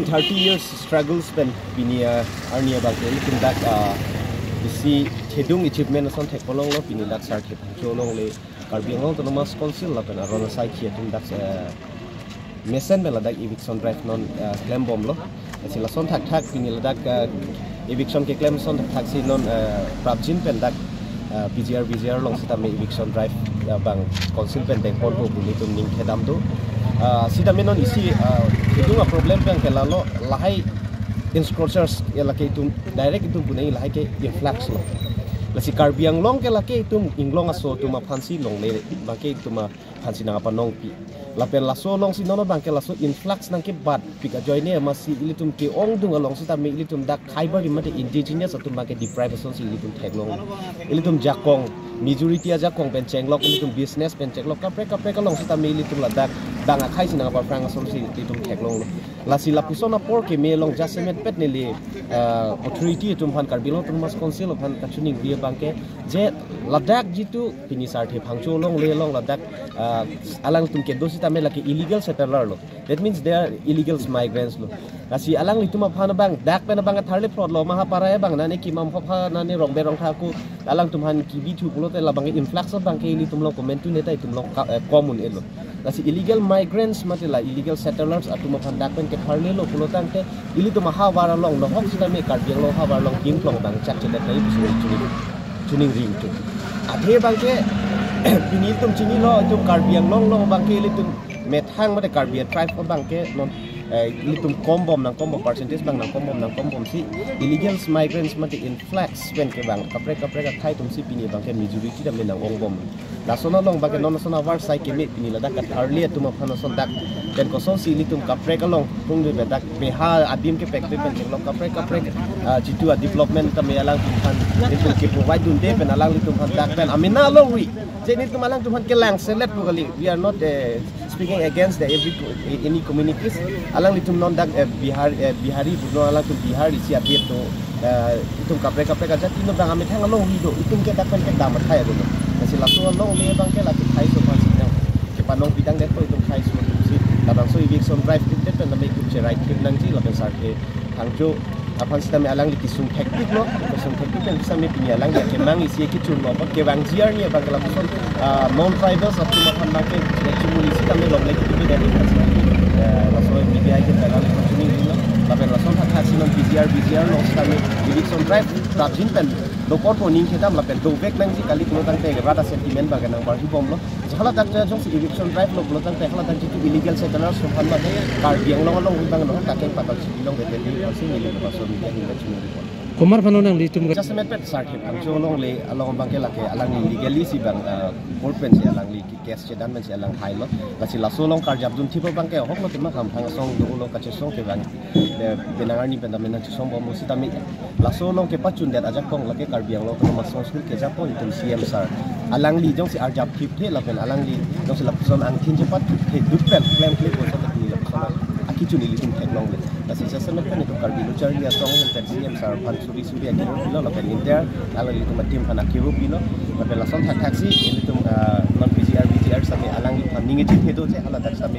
30 years struggles pen pinia arnia bang ke litum dak isi thedung achievement son thekpolong lo pini dak sar the pangcholong le Karbi Anglong Autonomous Council la pen arona sai khia tum dak mesen bela dak eviction drive non claim bom lo sila son thak thak pini la dak eviction ke claim son thak si non prabjin pen dak BGR long sita me eviction drive bang council pen dek pon ko buni tum ning khedam do sida menon isi thedung problem pen ke la lo lahai encroachers ya laki itu direct itu punai lah ke influx lo lasi Karbi Anglong ke laki itu inglong aso tu ma phansi long le bangke itu ma phansi nang apa nong pi lapen laso long si nono bangke laso influx nang ke bad pika join ne masih ilitum ke ong dung along sita me ilitum dak Khyber imate indigenous atau bangke deprivation si ilitum theglong ilitum jakong majority aja kong pen cenglok ilitum business pen cenglok kapre kalong sita me ilitum ladak dang akhai si nang apa prang aso si ilitum theglong lasi lapisona por ke me long jasemet pet nili authority tum phan Karbi Anglong Autonomous Council phan kachuning dia bangke je ladak jitu pini sar the phangcho long le long ladak alang tum ke dosi tame laki illegal settler lo that means they are illegal migrants lo lasi alang litum phan bang dak pen bang tharle fraud lo maha para bang nane ki mam pha nane rong be rong tha ku alang tum han ki bi thu pulo te la bang influx bang ke litum lo comment tu neta itum lo common elo lasi illegal migrants matela illegal settlers atum phan dak pen ke tharle lo pulo tangte ili tu maha wara long no hok sita me Karbi Anglong ha war long king long bang chak chede kai bu chuning ring tu adhe bang ke bini tum chini lo tum Karbi Anglong long bang ke ili tum methang mate Karbi tribe bang ke non ili tum kombom percentage bang nang kombom si illegal migrants mate influx pen ke bang kapre ka khai tum si pini bang ke majority da me nang ongbom la sona long bang ke non sona war sai ke me pini la dak early tum phana son dak dan kosong si litum kapre kalong tung de dak beha adim ke pek pen long kapre jitu development ta me alang tumhan litum ke provide dun de pen alang litum han dak pen amina long ri je ni tum alang tumhan ke lang select bugali we are not speaking against the any communities alang litum non dak bihari buno alang tum bihari si adet to itum kapre ka jati no bang amit hang long ri do itum ke dak pen ke damat thai do nasi lasu long le bang ke laki thai so pasi ke panong bidang de to itum thai so tabang so eviction drive dit pen na me kum che right click nang ji la pen sar ke thangjo apan sita me alang li kisung hektik lo kisung hektik pen bisa me pinya alang ya kemang isi ki chun lo ke bang jiar ni bang la son mount tribals atau makan bang ke chumuli sita me long le ki bi dan la so media ke dalam continuing ni la pen la son thak sinon BGR lo sita me eviction drive prabjin pen dokor po ning khedam la pen do vek nang ji kali kuno tang te rada sentiment bang nang bar hi bom lo jhala tak jong si eviction drive lo kuno tang te hala tak jitu illegal settlers so phan ma te Karbi Anglong long bang no ta keng patak si long de de si ni le pa so mi ke ni chuni report Kumar pano nang litum ga just met pet sar ke pangcho long le along bang ke la ke alang legally si bang court pen si alang li case che dan men si alang hai lo la si la so long kar jab dun thipo bang ke hok lo tima kham thang song do lo ka che song ke bang benangar ni pen da men che song bom si tami la so long ke pachun det ajak kong la ke Karbi Anglong ko ma song school ke japon itum CM sar alang li jong si ar jab thip the la pen alang li jong si la son ang thin che pat the dut pen claim clip ko sa ni la son aki chuni li tum thek long le la si sa met pen itum Karbi lo char ya song pen CM sar pan suri akiro pilo la pen inter ala li tum tim pan akiro pilo la pen la son thak taxi ini tum non BGR sa me alang li pan ningi thi do che ala tak sa me